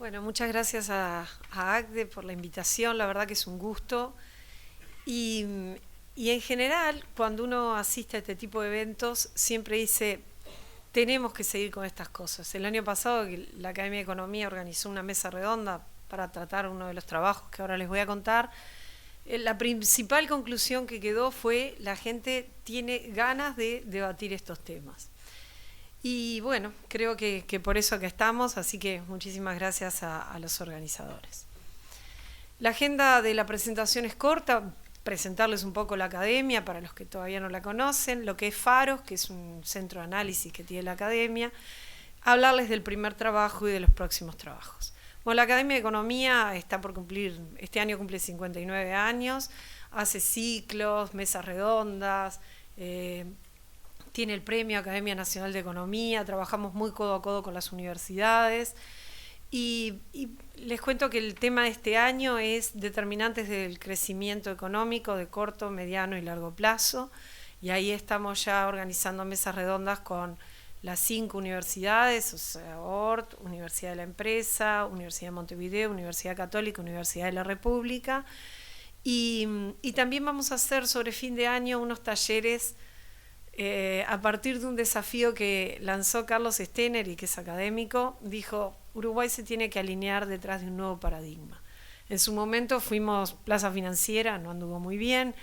Bueno, muchas gracias a ACDE por la invitación, la verdad que es un gusto. Y, y en general, cuando uno asiste a este tipo de eventos, siempre dice, tenemos que seguir con estas cosas. El año pasado la Academia de Economía organizó una mesa redonda para tratar uno de los trabajos que ahora les voy a contar. La principal conclusión que quedó fue la gente tiene ganas de debatir estos temas. Y bueno, creo que por eso acá estamos, así que muchísimas gracias a los organizadores. La agenda de la presentación es corta, presentarles un poco la academia para los que todavía no la conocen, lo que es FAROS, que es un centro de análisis que tiene la academia, hablarles del primer trabajo y de los próximos trabajos. Bueno, la Academia de Economía está por cumplir, este año cumple 59 años, hace ciclos, mesas redondas, tiene el premio Academia Nacional de Economía, trabajamos muy codo a codo con las universidades y les cuento que el tema de este año es determinantes del crecimiento económico de corto, mediano y largo plazo, y ahí estamos ya organizando mesas redondas con las 5 universidades, o sea, ORT, Universidad de la Empresa, Universidad de Montevideo, Universidad Católica, Universidad de la República, y también vamos a hacer sobre fin de año unos talleres a partir de un desafío que lanzó Carlos Stener, y que es académico. Dijo, Uruguay se tiene que alinear detrás de un nuevo paradigma. En su momento fuimos plaza financiera, no anduvo muy bien,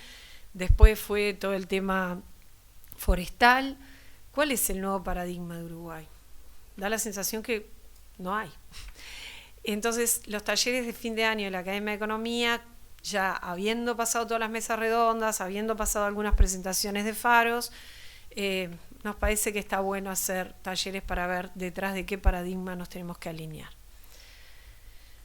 después fue todo el tema forestal. ¿Cuál es el nuevo paradigma de Uruguay? Da la sensación que no hay. Entonces, los talleres de fin de año de la Academia de Economía, ya habiendo pasado todas las mesas redondas, habiendo pasado algunas presentaciones de FAROS, nos parece que está bueno hacer talleres para ver detrás de qué paradigma nos tenemos que alinear.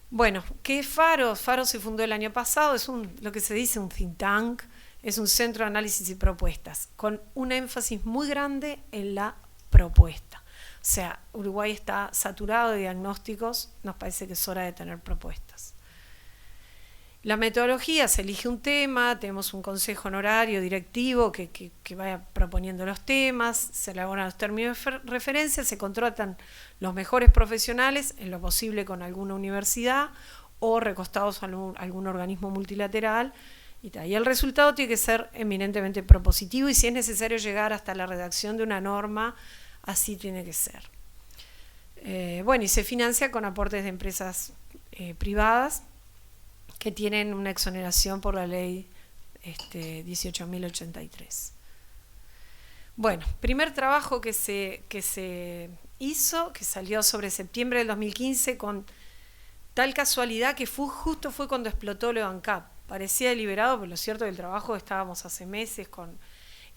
Bueno, ¿qué es FAROS? FAROS se fundó el año pasado, es lo que se dice un think tank, es un centro de análisis y propuestas, con un énfasis muy grande en la propuesta. O sea, Uruguay está saturado de diagnósticos, nos parece que es hora de tener propuestas. La metodología, se elige un tema, tenemos un consejo honorario directivo que vaya proponiendo los temas, se elaboran los términos de referencia, se contratan los mejores profesionales, en lo posible con alguna universidad o recostados a algún organismo multilateral, y el resultado tiene que ser eminentemente propositivo, y si es necesario llegar hasta la redacción de una norma, así tiene que ser. Bueno, y se financia con aportes de empresas privadas, que tienen una exoneración por la ley 18.083. Bueno, primer trabajo que se hizo, que salió sobre septiembre del 2015, con tal casualidad que justo fue cuando explotó lo de ANCAP. Parecía deliberado, pero lo cierto es que el trabajo, estábamos hace meses con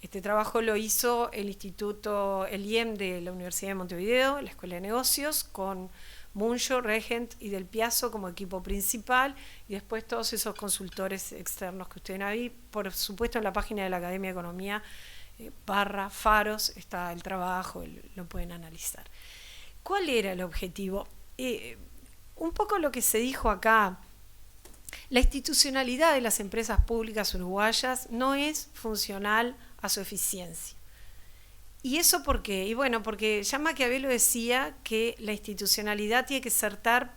este trabajo, lo hizo el Instituto, el IEM de la Universidad de Montevideo, la Escuela de Negocios, con Muncho, Regent y Del Piazzo como equipo principal, y después todos esos consultores externos que ustedes ven ahí. Por supuesto, en la página de la Academia de Economía /FAROS está el trabajo, lo pueden analizar. ¿Cuál era el objetivo? Un poco lo que se dijo acá, la institucionalidad de las empresas públicas uruguayas no es funcional a su eficiencia. ¿Y eso por qué? Y bueno, porque ya Maquiavelo decía que la institucionalidad tiene que ser tal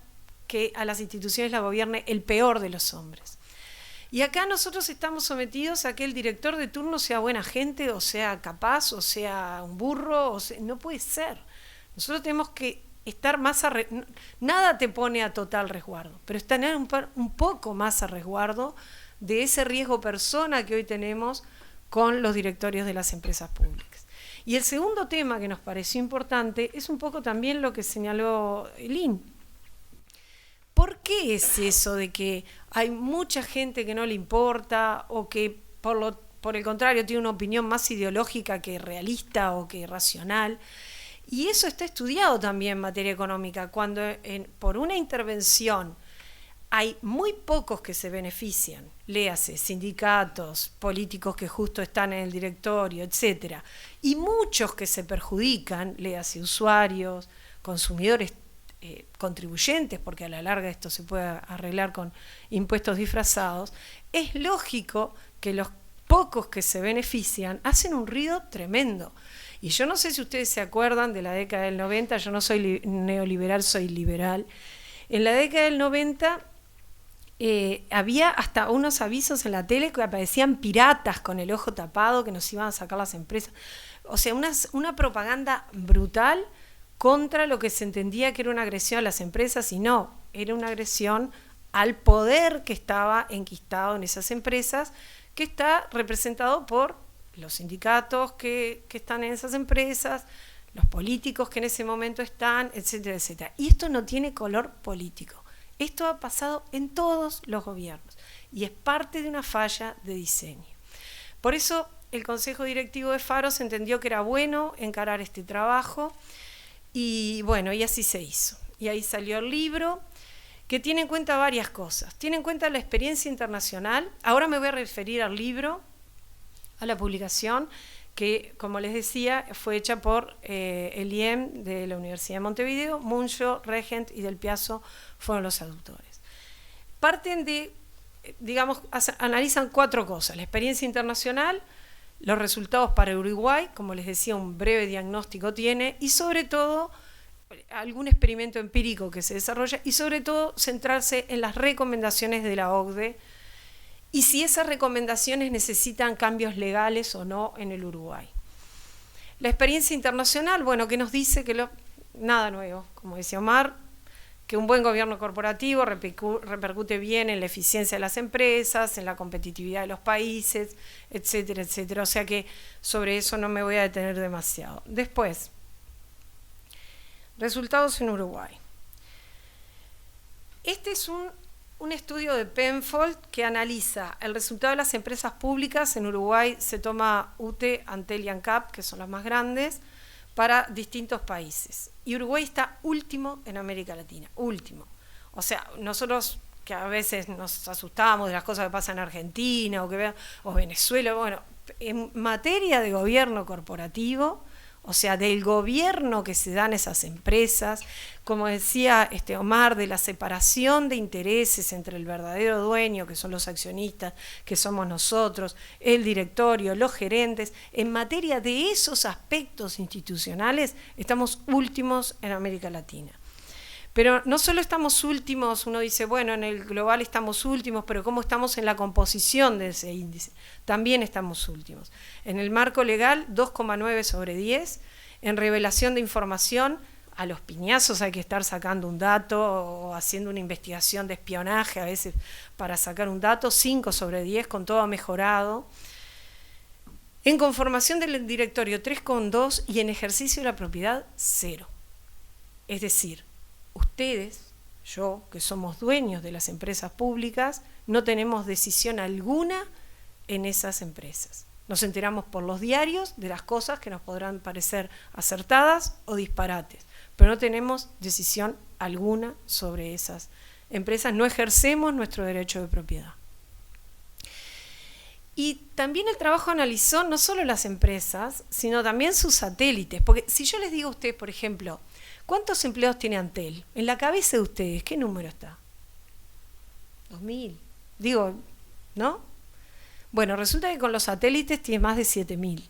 que a las instituciones la gobierne el peor de los hombres. Y acá nosotros estamos sometidos a que el director de turno sea buena gente, o sea capaz, o sea un burro, no puede ser. Nosotros tenemos que estar más nada te pone a total resguardo, pero es tener un poco más a resguardo de ese riesgo persona que hoy tenemos con los directorios de las empresas públicas. Y el segundo tema que nos pareció importante es un poco también lo que señaló Lynn. ¿Por qué es eso de que hay mucha gente que no le importa, o que por el contrario tiene una opinión más ideológica que realista o que racional? Y eso está estudiado también en materia económica, cuando por una intervención hay muy pocos que se benefician, léase, sindicatos, políticos que justo están en el directorio, etcétera, y muchos que se perjudican, léase, usuarios, consumidores, contribuyentes, porque a la larga esto se puede arreglar con impuestos disfrazados. Es lógico que los pocos que se benefician hacen un ruido tremendo. Y yo no sé si ustedes se acuerdan de la década del 90, yo no soy neoliberal, soy liberal. En la década del 90 había hasta unos avisos en la tele que aparecían piratas con el ojo tapado que nos iban a sacar las empresas. O sea, una propaganda brutal contra lo que se entendía que era una agresión a las empresas, y no, era una agresión al poder que estaba enquistado en esas empresas, que está representado por los sindicatos que están en esas empresas, los políticos que en ese momento están, etcétera, etcétera. Y esto no tiene color político. Esto ha pasado en todos los gobiernos y es parte de una falla de diseño. Por eso el Consejo Directivo de Faros entendió que era bueno encarar este trabajo y bueno, y así se hizo. Y ahí salió el libro, que tiene en cuenta varias cosas. Tiene en cuenta la experiencia internacional. Ahora me voy a referir al libro, a la publicación, que, como les decía, fue hecha por el IEM de la Universidad de Montevideo, Muncho, Regent y Del Piazzo fueron los autores. Parten de, digamos, analizan 4 cosas: la experiencia internacional, los resultados para Uruguay, como les decía, un breve diagnóstico tiene, y sobre todo algún experimento empírico que se desarrolla, y sobre todo centrarse en las recomendaciones de la OCDE y si esas recomendaciones necesitan cambios legales o no en el Uruguay. La experiencia internacional, bueno, que nos dice que nada nuevo, como decía Omar, que un buen gobierno corporativo repercute bien en la eficiencia de las empresas, en la competitividad de los países, etcétera, etcétera. O sea que sobre eso no me voy a detener demasiado. Después, resultados en Uruguay. Este es un estudio de Penfold que analiza el resultado de las empresas públicas. En Uruguay se toma UTE, Antel y ANCAP, que son las más grandes, para distintos países. Y Uruguay está último en América Latina, último. O sea, nosotros que a veces nos asustamos de las cosas que pasan en Argentina o Venezuela, bueno, en materia de gobierno corporativo, o sea, del gobierno que se dan esas empresas, como decía Omar, de la separación de intereses entre el verdadero dueño, que son los accionistas, que somos nosotros, el directorio, los gerentes. En materia de esos aspectos institucionales, estamos últimos en América Latina. Pero no solo estamos últimos, uno dice, bueno, en el global estamos últimos, pero ¿cómo estamos en la composición de ese índice? También estamos últimos. En el marco legal, 2,9 sobre 10. En revelación de información, a los piñazos hay que estar sacando un dato o haciendo una investigación de espionaje a veces para sacar un dato, 5 sobre 10, con todo mejorado. En conformación del directorio, 3,2, y en ejercicio de la propiedad, 0. Es decir, ustedes, yo, que somos dueños de las empresas públicas, no tenemos decisión alguna en esas empresas. Nos enteramos por los diarios de las cosas que nos podrán parecer acertadas o disparates, pero no tenemos decisión alguna sobre esas empresas, no ejercemos nuestro derecho de propiedad. Y también el trabajo analizó no solo las empresas, sino también sus satélites, porque si yo les digo a ustedes, por ejemplo, ¿cuántos empleados tiene Antel? En la cabeza de ustedes, ¿qué número está? 2.000. Digo, ¿no? Bueno, resulta que con los satélites tiene más de 7.000.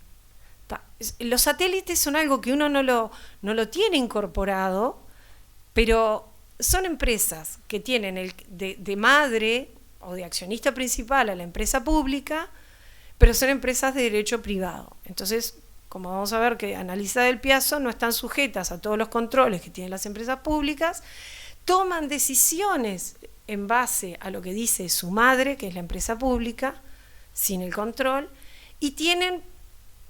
Los satélites son algo que uno no lo tiene incorporado, pero son empresas que tienen de madre o de accionista principal a la empresa pública, pero son empresas de derecho privado. Entonces, como vamos a ver que analiza Del Piazzo, no están sujetas a todos los controles que tienen las empresas públicas, toman decisiones en base a lo que dice su madre, que es la empresa pública, sin el control, y tienen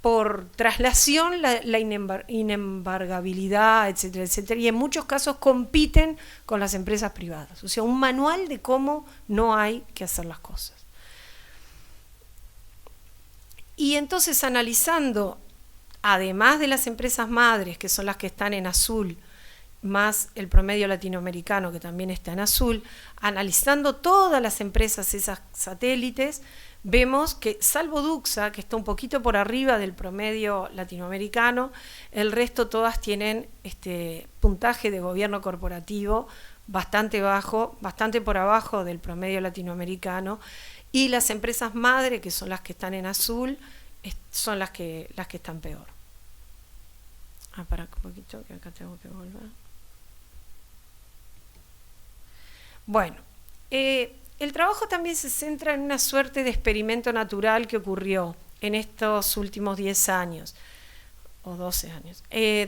por traslación la inembargabilidad, etcétera, etcétera, y en muchos casos compiten con las empresas privadas. O sea, un manual de cómo no hay que hacer las cosas. Y entonces, analizando, además de las empresas madres, que son las que están en azul, más el promedio latinoamericano, que también está en azul, analizando todas las empresas, esas satélites, vemos que, salvo Duxa, que está un poquito por arriba del promedio latinoamericano, el resto todas tienen puntaje de gobierno corporativo bastante bajo, bastante por abajo del promedio latinoamericano, y las empresas madre, que son las que están en azul, son las que están peor. Para un poquito, que acá tengo que volver. Bueno, el trabajo también se centra en una suerte de experimento natural que ocurrió en estos últimos 10 años o 12 años.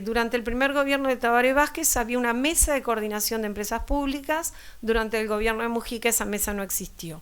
Durante el primer gobierno de Tabaré Vázquez había una mesa de coordinación de empresas públicas. Durante el gobierno de Mujica esa mesa no existió.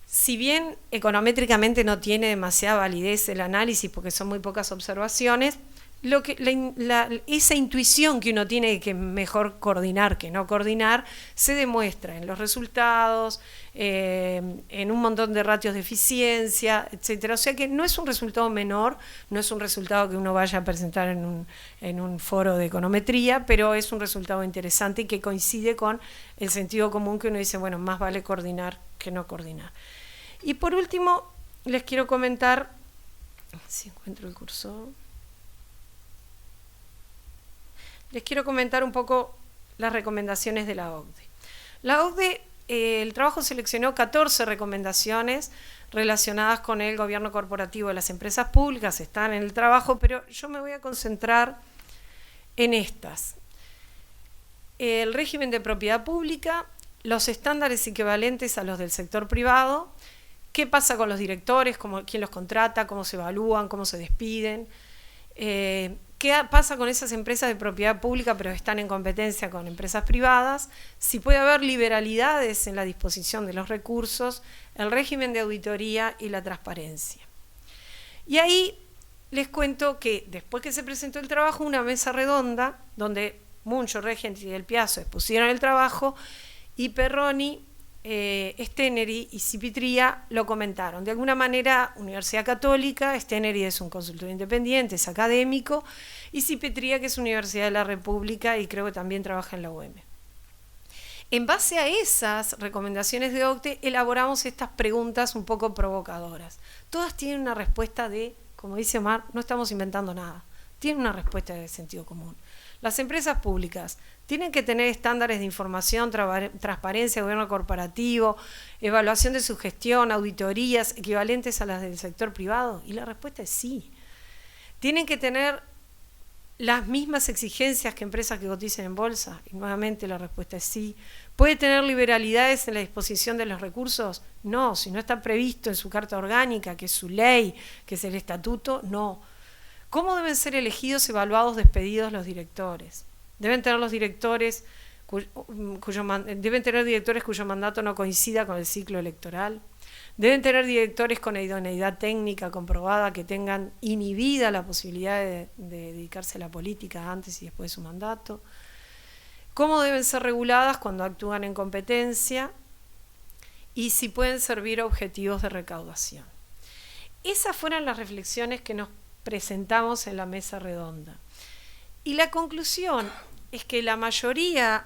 Si bien econométricamente no tiene demasiada validez el análisis porque son muy pocas observaciones, esa intuición que uno tiene de que mejor coordinar que no coordinar se demuestra en los resultados, en un montón de ratios de eficiencia, etcétera. O sea que no es un resultado menor, no es un resultado que uno vaya a presentar en un foro de econometría, pero es un resultado interesante y que coincide con el sentido común que uno dice, bueno, más vale coordinar que no coordinar. Y por último, les quiero comentar, si encuentro el cursor, les quiero comentar un poco las recomendaciones de la OCDE. La OCDE, el trabajo seleccionó 14 recomendaciones relacionadas con el gobierno corporativo de las empresas públicas, están en el trabajo, pero yo me voy a concentrar en estas. El régimen de propiedad pública, los estándares equivalentes a los del sector privado, qué pasa con los directores, quién los contrata, cómo se evalúan, cómo se despiden, qué pasa con esas empresas de propiedad pública pero están en competencia con empresas privadas, si puede haber liberalidades en la disposición de los recursos, el régimen de auditoría y la transparencia. Y ahí les cuento que después que se presentó el trabajo, una mesa redonda donde Muncho, Regent y Del Piazzo expusieron el trabajo y Perroni, Steneri y Cipitria lo comentaron. De alguna manera, Universidad Católica, Steneri es un consultor independiente, es académico, y Cipitria, que es Universidad de la República y creo que también trabaja en la UM. En base a esas recomendaciones de OCDE, elaboramos estas preguntas un poco provocadoras. Todas tienen una respuesta de, como dice Omar, no estamos inventando nada. Tienen una respuesta de sentido común. Las empresas públicas tienen que tener estándares de información, transparencia, gobierno corporativo, evaluación de su gestión, auditorías equivalentes a las del sector privado. Y la respuesta es sí. Tienen que tener las mismas exigencias que empresas que coticen en bolsa. Y nuevamente la respuesta es sí. ¿Puede tener liberalidades en la disposición de los recursos? No, si no está previsto en su carta orgánica, que es su ley, que es el estatuto, no. ¿Cómo deben ser elegidos, evaluados, despedidos los directores? Deben tener los directores cuyo mandato no coincida con el ciclo electoral. Deben tener directores con idoneidad técnica comprobada, que tengan inhibida la posibilidad de dedicarse a la política antes y después de su mandato. ¿Cómo deben ser reguladas cuando actúan en competencia? Y si pueden servir objetivos de recaudación. Esas fueron las reflexiones que nos presentamos en la mesa redonda. Y la conclusión es que la mayoría,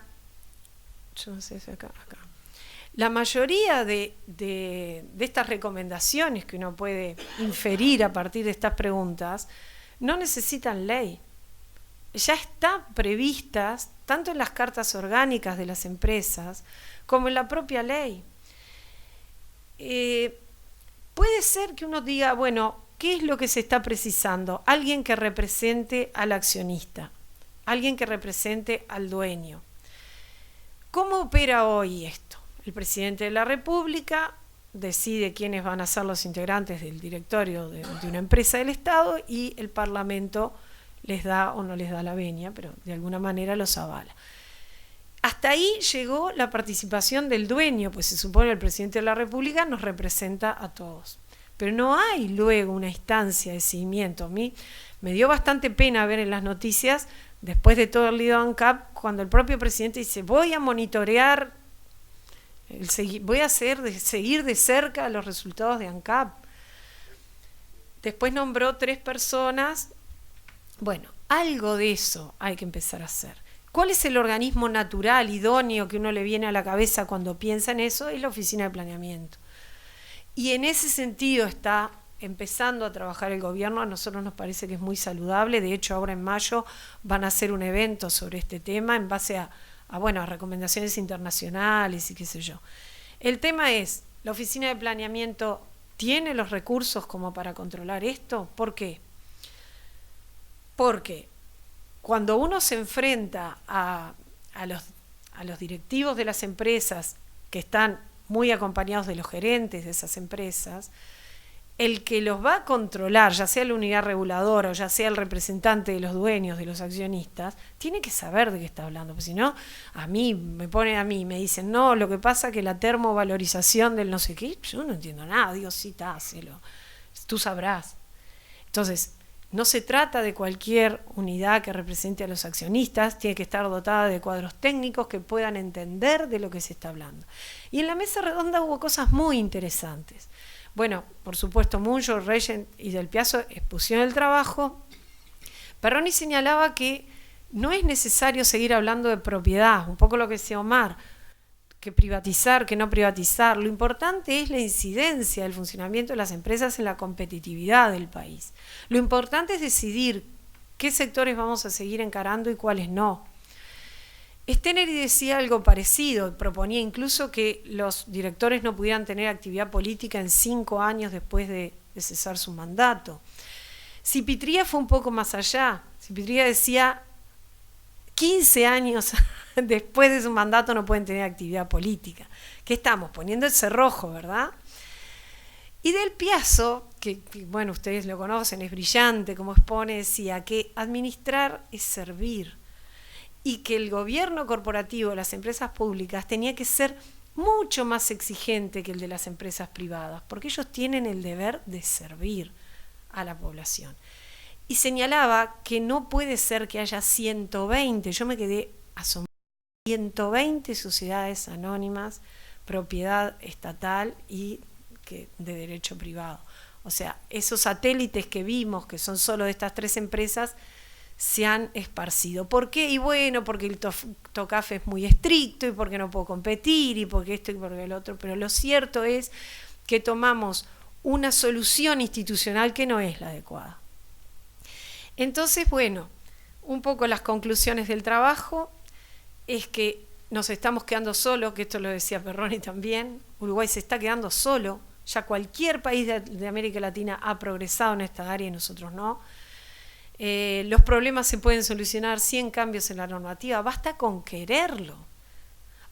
yo no sé si acá, la mayoría de estas recomendaciones que uno puede inferir a partir de estas preguntas no necesitan ley. Ya están previstas tanto en las cartas orgánicas de las empresas como en la propia ley. Puede ser que uno diga, bueno, ¿qué es lo que se está precisando? Alguien que represente al accionista, alguien que represente al dueño. ¿Cómo opera hoy esto? El presidente de la República decide quiénes van a ser los integrantes del directorio de una empresa del Estado y el Parlamento les da o no les da la venia, pero de alguna manera los avala. Hasta ahí llegó la participación del dueño, pues se supone que el presidente de la República nos representa a todos. Pero no hay luego una instancia de seguimiento. A mí me dio bastante pena ver en las noticias, después de todo el lío de ANCAP, cuando el propio presidente dice, voy a monitorear, voy a seguir de cerca los resultados de ANCAP. Después nombró 3 personas. Bueno, algo de eso hay que empezar a hacer. ¿Cuál es el organismo natural, idóneo, que uno le viene a la cabeza cuando piensa en eso? Es la Oficina de Planeamiento. Y en ese sentido está empezando a trabajar el gobierno. A nosotros nos parece que es muy saludable. De hecho, ahora en mayo van a hacer un evento sobre este tema en base a recomendaciones internacionales y qué sé yo. El tema es, ¿la Oficina de Planeamiento tiene los recursos como para controlar esto? ¿Por qué? Porque cuando uno se enfrenta a a los directivos de las empresas que están muy acompañados de los gerentes de esas empresas, el que los va a controlar, ya sea la unidad reguladora o ya sea el representante de los dueños, de los accionistas, tiene que saber de qué está hablando, porque si no, me dicen, no, lo que pasa es que la termovalorización del no sé qué, yo no entiendo nada, digo, sí, hácelo, tú sabrás. Entonces, no se trata de cualquier unidad que represente a los accionistas, tiene que estar dotada de cuadros técnicos que puedan entender de lo que se está hablando. Y en la mesa redonda hubo cosas muy interesantes. Bueno, por supuesto, Munro, Reyes y Del Piazzo expusieron el trabajo. Perroni señalaba que no es necesario seguir hablando de propiedad, un poco lo que decía Omar, que privatizar, que no privatizar. Lo importante es la incidencia del funcionamiento de las empresas en la competitividad del país. Lo importante es decidir qué sectores vamos a seguir encarando y cuáles no. Steneri decía algo parecido, proponía incluso que los directores no pudieran tener actividad política en 5 años después de cesar su mandato. Cipitría fue un poco más allá. Cipitría decía 15 años después de su mandato no pueden tener actividad política. ¿Qué estamos? Poniendo el cerrojo, ¿verdad? Y Del Piazzo, que bueno, ustedes lo conocen, es brillante, como expone, decía que administrar es servir. Y que el gobierno corporativo de las empresas públicas tenía que ser mucho más exigente que el de las empresas privadas, porque ellos tienen el deber de servir a la población. Y señalaba que no puede ser que haya 120, yo me quedé asombrada, 120 sociedades anónimas, propiedad estatal y de derecho privado. O sea, esos satélites que vimos, que son solo de estas 3 empresas, se han esparcido. ¿Por qué? Y bueno, porque el TOCAF es muy estricto y porque no puedo competir y porque esto y porque el otro, pero lo cierto es que tomamos una solución institucional que no es la adecuada. Entonces, bueno, un poco las conclusiones del trabajo es que nos estamos quedando solos, que esto lo decía Perroni también, Uruguay se está quedando solo, ya cualquier país de América Latina ha progresado en esta área y nosotros no. Los problemas se pueden solucionar sin cambios en la normativa, basta con quererlo.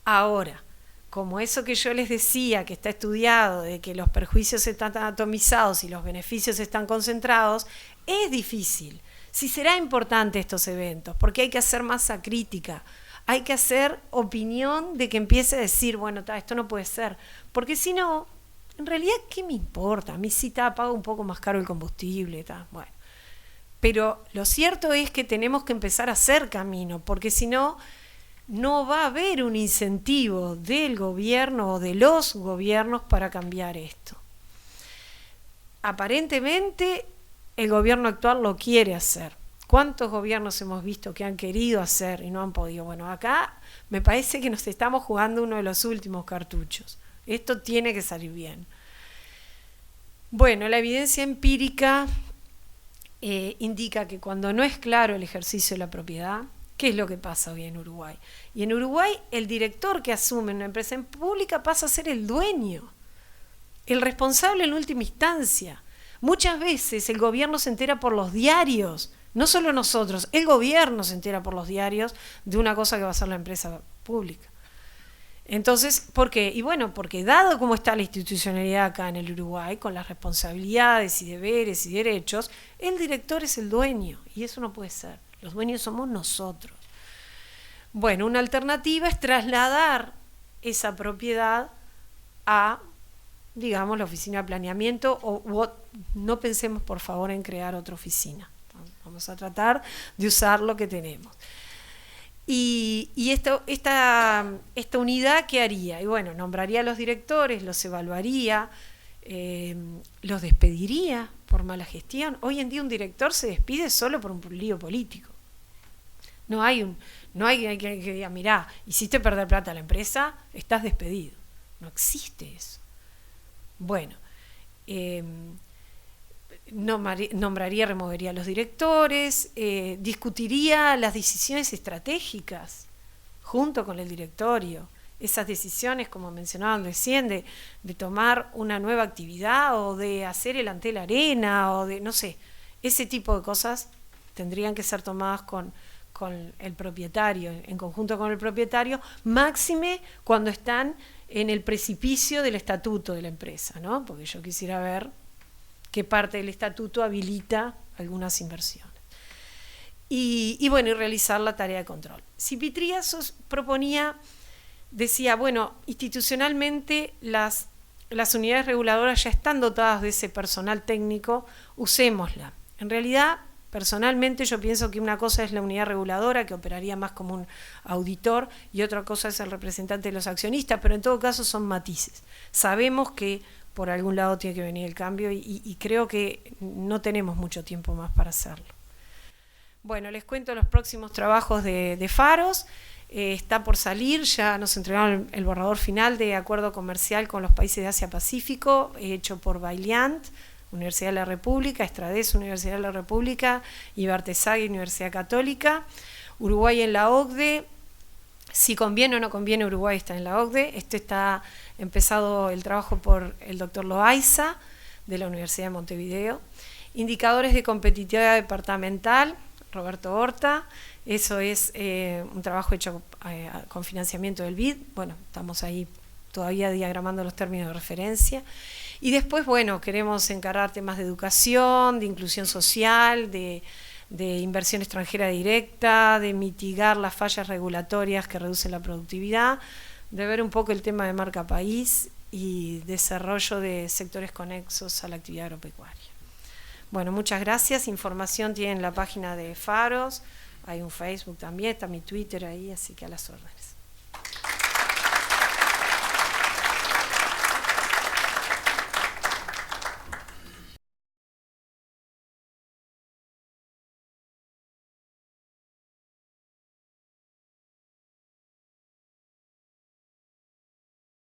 Ahora, como eso que yo les decía, que está estudiado, de que los perjuicios están atomizados y los beneficios están concentrados, es difícil. Sí será importante estos eventos, porque hay que hacer masa crítica, hay que hacer opinión de que empiece a decir, bueno, esto no puede ser, porque si no, en realidad, ¿qué me importa? A mí sí pago un poco más caro el combustible, bueno. Pero lo cierto es que tenemos que empezar a hacer camino, porque si no, no va a haber un incentivo del gobierno o de los gobiernos para cambiar esto. Aparentemente, el gobierno actual lo quiere hacer. ¿Cuántos gobiernos hemos visto que han querido hacer y no han podido? Bueno, acá me parece que nos estamos jugando uno de los últimos cartuchos. Esto tiene que salir bien. Bueno, la evidencia empírica indica que cuando no es claro el ejercicio de la propiedad, ¿qué es lo que pasa hoy en Uruguay? Y en Uruguay el director que asume una empresa pública pasa a ser el dueño, el responsable en última instancia. Muchas veces el gobierno se entera por los diarios, no solo nosotros, el gobierno se entera por los diarios de una cosa que va a ser la empresa pública. Entonces, ¿por qué? Y bueno, porque dado cómo está la institucionalidad acá en el Uruguay, con las responsabilidades y deberes y derechos, el director es el dueño, y eso no puede ser. Los dueños somos nosotros. Bueno, una alternativa es trasladar esa propiedad a, digamos, la oficina de planeamiento, o no pensemos, por favor, en crear otra oficina. Vamos a tratar de usar lo que tenemos. Y esta unidad, ¿qué haría? Y bueno, nombraría a los directores, los evaluaría, los despediría por mala gestión. Hoy en día un director se despide solo por un lío político. No hay que diga, mirá, hiciste perder plata a la empresa, estás despedido. No existe eso. Bueno, nombraría, removería a los directores, discutiría las decisiones estratégicas junto con el directorio. Esas decisiones, como mencionaban recién, de tomar una nueva actividad o de hacer el Antel Arena o de, no sé, ese tipo de cosas tendrían que ser tomadas con con el propietario, en conjunto con el propietario, máxime cuando están en el precipicio del estatuto de la empresa, ¿no? Porque yo quisiera ver qué parte del estatuto habilita algunas inversiones. Y bueno, y realizar la tarea de control. Cipitrías proponía, decía, bueno, institucionalmente las unidades reguladoras ya están dotadas de ese personal técnico, usémosla. En realidad, personalmente yo pienso que una cosa es la unidad reguladora, que operaría más como un auditor, y otra cosa es el representante de los accionistas, pero en todo caso son matices. Sabemos que por algún lado tiene que venir el cambio y creo que no tenemos mucho tiempo más para hacerlo. Bueno, les cuento los próximos trabajos de Faros. Está por salir, ya nos entregaron el borrador final de acuerdo comercial con los países de Asia-Pacífico, hecho por Vaillant, Universidad de la República, Estrades, Universidad de la República, y Bartesagui, Universidad Católica. Uruguay en la OCDE, si conviene o no conviene, Uruguay está en la OCDE. Está empezado el trabajo por el doctor Loaiza, de la Universidad de Montevideo. Indicadores de competitividad departamental, Roberto Horta. Eso es un trabajo hecho con financiamiento del BID. Bueno, estamos ahí todavía diagramando los términos de referencia. Y después, bueno, queremos encarar temas de educación, de inclusión social, de inversión extranjera directa, de mitigar las fallas regulatorias que reducen la productividad, de ver un poco el tema de marca país y desarrollo de sectores conexos a la actividad agropecuaria. Bueno, muchas gracias. Información tienen en la página de Faros, hay un Facebook también, está mi Twitter ahí, así que a las órdenes.